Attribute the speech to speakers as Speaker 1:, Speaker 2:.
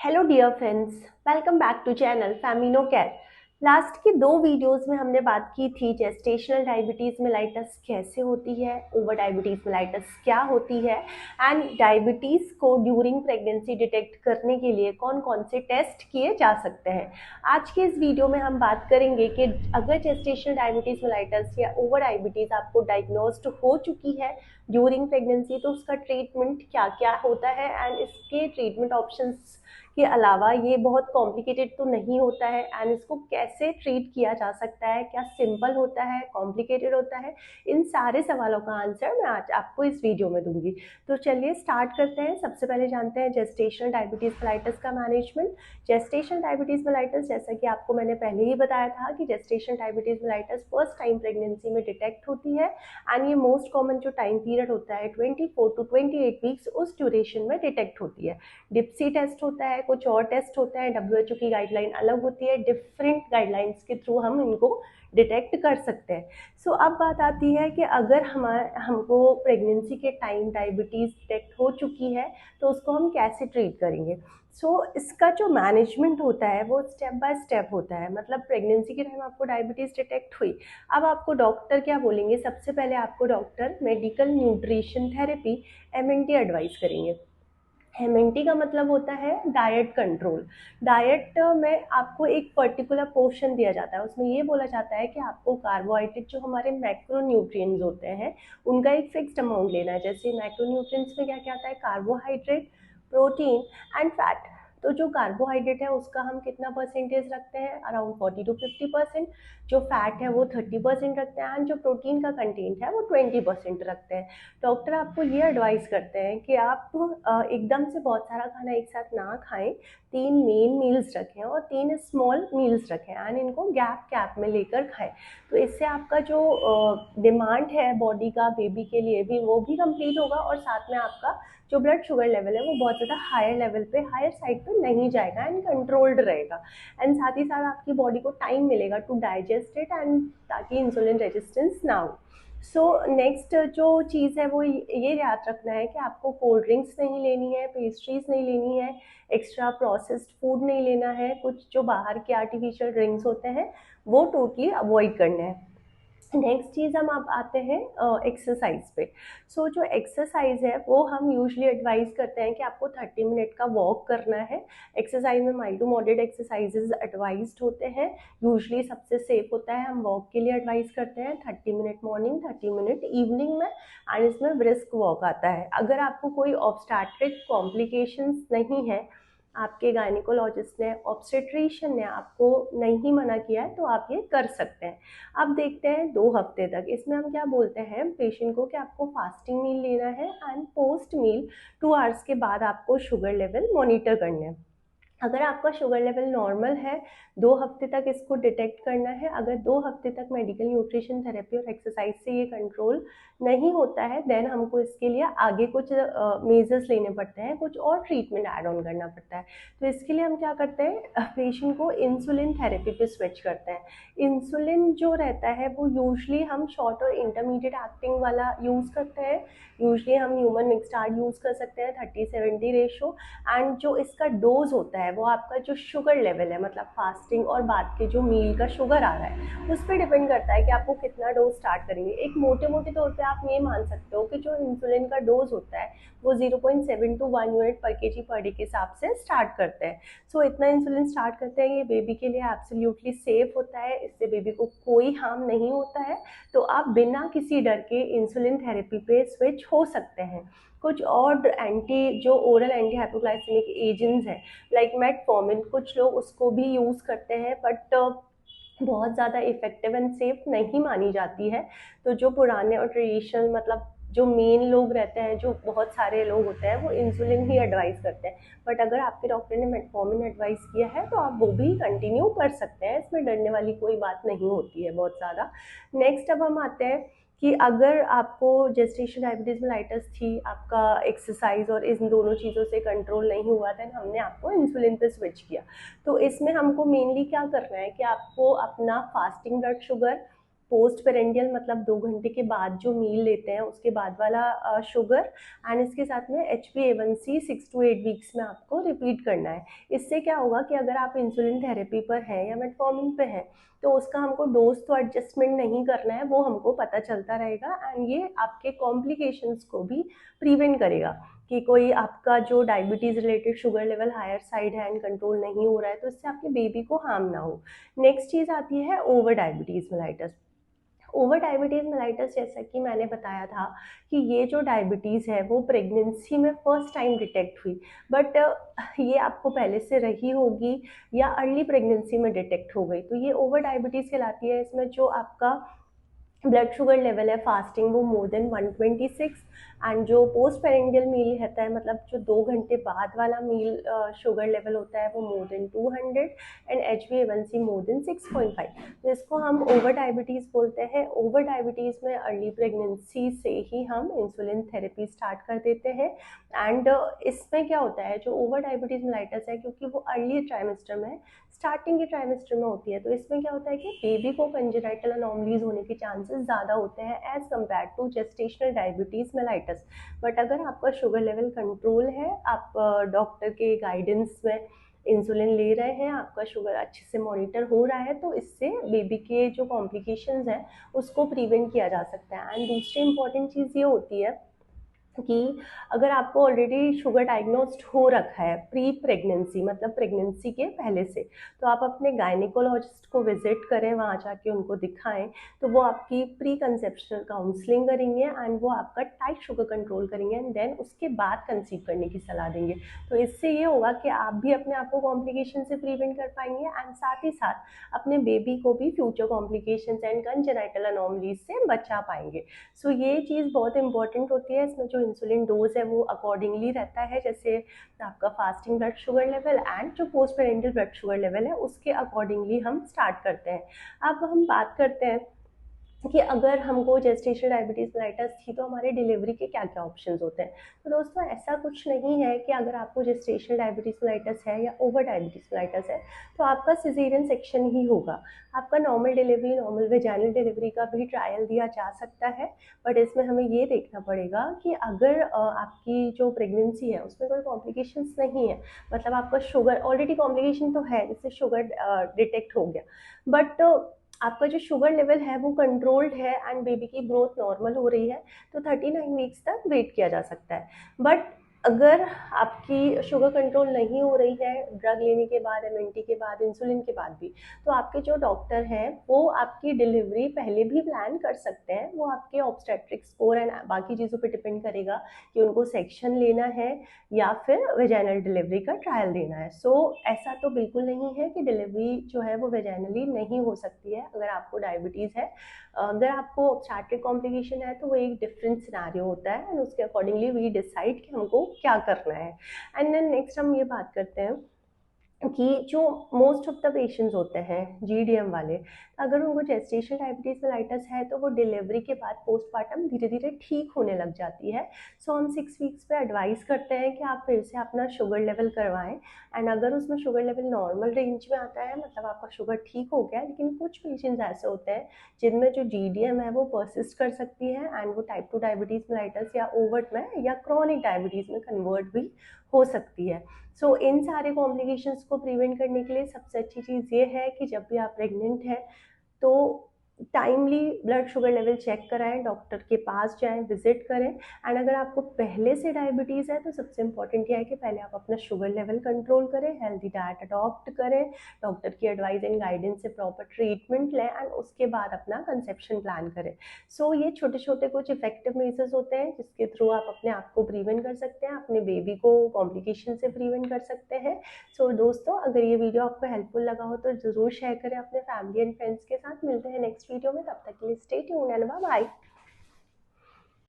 Speaker 1: Hello dear friends, welcome back to channel Famino care. Last की दो videos में हमने बात की थी जेस्टेशनल डायबिटीज़ मेलाइटस कैसे होती है, ओवर डायबिटीज़ मेलाइटस क्या होती है एंड डायबिटीज़ को ड्यूरिंग प्रेगनेंसी डिटेक्ट करने के लिए कौन कौन से टेस्ट किए जा सकते हैं। आज के इस वीडियो में हम बात करेंगे कि अगर जेस्टेशनल डायबिटीज़ मेलाइटस या ओवर डायबिटीज़ आपको डायग्नोस्ड हो चुकी है ड्यूरिंग प्रेगनेंसी तो उसका ट्रीटमेंट क्या क्या होता है एंड इसके ट्रीटमेंट ऑप्शंस के अलावा ये बहुत कॉम्प्लिकेटेड तो नहीं होता है एंड इसको कैसे ट्रीट किया जा सकता है, क्या सिंपल होता है, कॉम्प्लिकेटेड होता है, इन सारे सवालों का आंसर मैं आज आपको इस वीडियो में दूंगी। तो चलिए स्टार्ट करते हैं। सबसे पहले जानते हैं जेस्टेशनल डायबिटीज़ मेलाइटस का मैनेजमेंट। जेस्टेशनल डायबिटीज़ मेलाइटस, जैसा कि आपको मैंने पहले ही बताया था कि gestational diabetes mellitus first time pregnancy में डिटेक्ट होती है एंड ये मोस्ट कॉमन जो टाइम पीरियड होता है 24 टू 28 वीक्स उस ड्यूरेशन में डिटेक्ट होती है। डिप्सी टेस्ट होता है, कुछ और टेस्ट होता है, डब्ल्यूएचओ की गाइडलाइन अलग होती है, डिफरेंट गाइडलाइंस के थ्रू हम इनको डिटेक्ट कर सकते हैं। सो अब बात आती है कि अगर हमको प्रेगनेंसी के टाइम डायबिटीज़ डिटेक्ट हो चुकी है तो उसको हम कैसे ट्रीट करेंगे। इसका जो मैनेजमेंट होता है वो स्टेप बाय स्टेप होता है। मतलब प्रेगनेंसी के टाइम आपको डायबिटीज़ डिटेक्ट हुई, अब आपको डॉक्टर क्या बोलेंगे, सबसे पहले आपको doctor medical nutrition therapy MNT advice करेंगे। एमएनटी का मतलब होता है डाइट कंट्रोल। डाइट में आपको एक पर्टिकुलर पोर्शन दिया जाता है, उसमें ये बोला जाता है कि आपको कार्बोहाइड्रेट जो हमारे मैक्रो न्यूट्रिएंट्स होते हैं उनका एक फिक्स्ड अमाउंट लेना है। जैसे मैक्रो न्यूट्रिएंट्स में क्या क्या आता है, कार्बोहाइड्रेट, प्रोटीन एंड फैट। तो जो कार्बोहाइड्रेट है उसका हम कितना परसेंटेज रखते हैं, अराउंड 40 to 50%। जो फैट है वो 30% रखते हैं एंड जो प्रोटीन का कंटेंट है वो 20% रखते हैं। डॉक्टर आपको ये एडवाइस करते हैं कि आप एकदम से बहुत सारा खाना एक साथ ना खाएं, 3 मेन मील्स रखें और 3 स्मॉल मील्स रखें एंड इनको गैप गैप में लेकर खाएं। तो इससे आपका जो डिमांड है बॉडी का बेबी के लिए भी वो भी कंप्लीट होगा और साथ में आपका जो ब्लड शुगर लेवल है वो बहुत ज़्यादा हायर लेवल पे, हायर साइड पे नहीं जाएगा एंड कंट्रोल्ड रहेगा। एंड साथ ही साथ आपकी बॉडी को टाइम मिलेगा टू डाइजेस्ट इट एंड ताकि इंसुलिन रेजिस्टेंस ना हो। नेक्स्ट जो चीज़ है वो ये याद रखना है कि आपको कोल्ड ड्रिंक्स नहीं लेनी है, पेस्ट्रीज नहीं लेनी है, एक्स्ट्रा प्रोसेस्ड फूड नहीं लेना है, कुछ जो बाहर के आर्टिफिशियल ड्रिंक्स होते हैं वो टोटली अवॉइड करना है। नेक्स्ट चीज़ हम आप आते हैं एक्सरसाइज पे। जो एक्सरसाइज है वो हम यूजली एडवाइस करते हैं कि आपको 30 मिनट का वॉक करना है। एक्सरसाइज में mild to moderate exercises advised होते हैं। यूजली सबसे सेफ होता है, हम वॉक के लिए एडवाइस करते हैं 30 मिनट मॉर्निंग, 30 मिनट इवनिंग में एंड इसमें ब्रिस्क वॉक आता है। अगर आपको कोई ऑब्स्टेट्रिक कॉम्प्लिकेशंस नहीं है, आपके गायनिकोलॉजिस्ट ने, ऑब्स्टेट्रिशियन ने आपको नहीं मना किया है तो आप ये कर सकते हैं। अब देखते हैं 2 हफ्ते तक, इसमें हम क्या बोलते हैं पेशेंट को कि आपको फास्टिंग मील लेना है एंड पोस्ट मील 2 आवर्स के बाद आपको शुगर लेवल मॉनिटर करना है। अगर आपका शुगर लेवल नॉर्मल है 2 हफ्ते तक इसको डिटेक्ट करना है। अगर 2 हफ्ते तक मेडिकल न्यूट्रिशन थेरेपी और एक्सरसाइज से ये कंट्रोल नहीं होता है देन हमको इसके लिए आगे कुछ मेजर्स लेने पड़ते हैं, कुछ और ट्रीटमेंट ऐड ऑन करना पड़ता है। तो इसके लिए हम क्या करते हैं, पेशेंट को इंसुलिन थेरेपी पे स्विच करते हैं। इंसुलिन जो रहता है वो यूजली हम शॉर्ट और इंटरमीडिएट एक्टिंग वाला यूज़ करते हैं। यूजली हम ह्यूमन मिक्सडार्ड यूज़ कर सकते हैं 30-70 रेशो। एंड जो इसका डोज होता है वो आपका जो शुगर लेवल है, मतलब फास्टिंग और बाद के जो मील का शुगर आ रहा है उस पर डिपेंड करता है कि आपको कितना डोज स्टार्ट करेंगे। एक मोटे मोटे तौर पे आप ये मान सकते हो कि जो इंसुलिन का डोज होता है वो 0.7 to 1 यूनिट पर केजी पर डे के हिसाब से स्टार्ट करते हैं। इतना इंसुलिन स्टार्ट करते हैं, ये बेबी के लिए एब्सोल्युटली सेफ होता है, इससे बेबी को कोई हार्म नहीं होता है। तो आप बिना किसी डर के इंसुलिन थेरेपी पे स्विच हो सकते हैं। कुछ और जो ओरल एंटी हाइपोग्लाइसेमिक एजेंट्स हैं लाइक मेटफॉर्मिन, कुछ लोग उसको भी यूज़ करते हैं बट बहुत ज़्यादा इफेक्टिव एंड सेफ नहीं मानी जाती है। तो जो पुराने और ट्रेडिशनल, मतलब जो मेन लोग रहते हैं, जो बहुत सारे लोग होते हैं वो इंसुलिन ही एडवाइस करते हैं। बट अगर आपके डॉक्टर ने मेटफॉर्मिन एडवाइस किया है तो आप वो भी कंटिन्यू कर सकते हैं, इसमें डरने वाली कोई बात नहीं होती है बहुत ज़्यादा। नेक्स्ट अब हम आते हैं कि अगर आपको जेस्टेशनल डायबिटीज़ मेलाइटस थी, आपका एक्सरसाइज और इन दोनों चीज़ों से कंट्रोल नहीं हुआ था, हमने आपको इंसुलिन पे स्विच किया। तो इसमें हमको मेनली क्या करना है कि आपको अपना fasting blood sugar, post prandial मतलब 2 घंटे के बाद जो मील लेते हैं उसके बाद वाला शुगर, एंड इसके साथ में HbA1c 6 to 8 वीक्स में आपको रिपीट करना है। इससे क्या होगा कि अगर आप इंसुलिन थेरेपी पर हैं या मेटफॉर्मिन पे हैं तो उसका हमको डोज तो एडजस्टमेंट नहीं करना है, वो हमको पता चलता रहेगा, एंड ये आपके कॉम्प्लिकेशंस को भी प्रिवेंट करेगा कि कोई आपका जो diabetes related sugar level higher side है एंड कंट्रोल नहीं हो रहा है तो इससे आपके बेबी को हार्म ना हो। नेक्स्ट चीज़ आती है over diabetes mellitus. Over diabetes mellitus जैसा कि मैंने बताया था कि ये जो डायबिटीज़ है वो प्रेगनेंसी में फर्स्ट टाइम डिटेक्ट हुई, बट ये आपको पहले से रही होगी या अर्ली प्रेगनेंसी में डिटेक्ट हो गई, तो ये ओवर डायबिटीज़ कहलाती है। इसमें जो आपका ब्लड शुगर लेवल है फास्टिंग वो मोर देन 126, एंड जो पोस्ट पेरेंडियल मील रहता है मतलब जो 2 घंटे बाद वाला मील शुगर लेवल होता है वो more than 200, and HbA1c more than 6.5। तो इसको हम ओवर डायबिटीज़ बोलते हैं। ओवर डायबिटीज़ में अर्ली प्रेगनेंसी से ही हम इंसुलिन थेरेपी स्टार्ट कर देते हैं, एंड इसमें क्या होता है जो ओवर डायबिटीज़ मेलाइटस है क्योंकि वो अर्ली ट्राइमेस्टर में स्टार्टिंग के ट्राइमेस्टर में होती है, तो इसमें क्या होता है कि बेबी को कंजेनाइटल अनोमलीज होने के चांसेस ज़्यादा होते हैं as compared to gestational diabetes mellitus. But अगर आपका शुगर लेवल कंट्रोल है, आप डॉक्टर के गाइडेंस में इंसुलिन ले रहे हैं, आपका शुगर अच्छे से मॉनिटर हो रहा है, तो इससे बेबी के जो कॉम्प्लिकेशंस हैं उसको प्रिवेंट किया जा सकता है। एंड दूसरी इंपॉर्टेंट चीज़ ये होती है कि अगर आपको ऑलरेडी शुगर डायग्नोस्ड हो रखा है प्री प्रेगनेंसी मतलब प्रेगनेंसी के पहले से, तो आप अपने गायनिकोलॉजिस्ट को विजिट करें, वहाँ जाके उनको दिखाएं, तो वो आपकी प्री कंसेप्शनल काउंसलिंग करेंगे एंड वो आपका टाइट शुगर कंट्रोल करेंगे, एंड देन उसके बाद कंसीव करने की सलाह देंगे। तो इससे ये होगा कि आप भी अपने आप को कॉम्प्लिकेशन से प्रिवेंट कर पाएंगे एंड साथ ही साथ अपने बेबी को भी future complication and congenital anomalies से बचा पाएंगे। सो ये चीज़ बहुत इंपॉर्टेंट होती है। इसमें जो इंसुलिन डोज है वो अकॉर्डिंगली रहता है, जैसे आपका fasting blood sugar level and जो post prandial blood sugar level है उसके अकॉर्डिंगली हम स्टार्ट करते हैं। अब हम बात करते हैं कि अगर हमको जेस्टेशनल डायबिटीज़ मेलाइटस थी तो हमारे डिलीवरी के क्या क्या ऑप्शंस होते हैं। तो दोस्तों ऐसा कुछ नहीं है कि अगर आपको जेस्टेशनल डायबिटीज़ मेलाइटस है या ओवर डायबिटीज़ मेलाइटस है तो आपका सिजेरियन सेक्शन ही होगा। आपका normal delivery, normal vaginal delivery का भी ट्रायल दिया जा सकता है, बट इसमें हमें ये देखना पड़ेगा कि अगर आपकी जो प्रेगनेंसी है उसमें कोई कॉम्प्लिकेशंस नहीं है, मतलब आपका शुगर ऑलरेडी कॉम्प्लिकेशन तो है जैसे शुगर डिटेक्ट हो गया, बट आपका जो शुगर लेवल है वो कंट्रोल्ड है एंड बेबी की ग्रोथ नॉर्मल हो रही है, तो 39 वीक्स तक वेट किया जा सकता है। बट अगर आपकी शुगर कंट्रोल नहीं हो रही है ड्रग लेने के बाद, MNT के बाद, इंसुलिन के बाद भी, तो आपके जो डॉक्टर हैं वो आपकी डिलीवरी पहले भी प्लान कर सकते हैं। वो आपके ऑब्स्टेट्रिक स्कोर एंड बाकी चीज़ों पे डिपेंड करेगा कि उनको सेक्शन लेना है या फिर वेजाइनल डिलीवरी का ट्रायल देना है। सो ऐसा तो बिल्कुल नहीं है कि डिलीवरी जो है वो वेजाइनली नहीं हो सकती है अगर आपको डायबिटीज़ है। अगर आपको ऑब्स्टेट्रिक कॉम्प्लिकेशन है तो वो एक डिफरेंट सिनेरियो होता है एंड उसके अकॉर्डिंगली वी डिसाइड कि हमको क्या करना है। एंड देन नेक्स्ट हम ये बात करते हैं कि जो मोस्ट ऑफ द पेशेंट्स होते हैं GDM वाले, अगर उनको जेस्टेशनल डायबिटीज़ मेलाइटस है तो वो डिलीवरी के बाद पोस्टमार्टम धीरे धीरे ठीक होने लग जाती है। सो हम 6 वीक्स पे एडवाइस करते हैं कि आप फिर से अपना शुगर लेवल करवाएं, एंड अगर उसमें शुगर लेवल नॉर्मल रेंज में आता है मतलब आपका शुगर ठीक हो गया, लेकिन कुछ पेशेंट्स ऐसे होते हैं जिनमें जो GDM है वो परसिस्ट कर सकती है एंड वो टाइप 2 डायबिटीज़ मेलाइटस या ओवर्ट में या क्रॉनिक डायबिटीज़ में कन्वर्ट भी हो सकती है। सो इन सारे कॉम्प्लिकेशंस को प्रिवेंट करने के लिए सबसे अच्छी चीज़ ये है कि जब भी आप प्रेग्नेंट हैं तो timely blood sugar level check कराएं, डॉक्टर के पास जाएं, विजिट करें। एंड अगर आपको पहले से डायबिटीज़ है तो सबसे इम्पॉर्टेंट यह है कि पहले आप अपना शुगर लेवल कंट्रोल करें, हेल्दी डाइट अडॉप्ट करें, डॉक्टर की एडवाइस एंड गाइडेंस से प्रॉपर ट्रीटमेंट लें एंड उसके बाद अपना कंसेप्शन प्लान करें। सो ये छोटे छोटे कुछ इफेक्टिव मेजर्स होते हैं जिसके थ्रू आप अपने आप को प्रिवेंट कर सकते हैं, अपने बेबी को कॉम्प्लिकेशन से प्रिवेंट कर सकते हैं। सो दोस्तों अगर ये वीडियो आपको हेल्पफुल लगा हो तो ज़रूर शेयर करें अपने फैमिली एंड फ्रेंड्स के साथ। मिलते हैं नेक्स्ट वीडियो में, तब तक के लिए stay tuned and bye bye.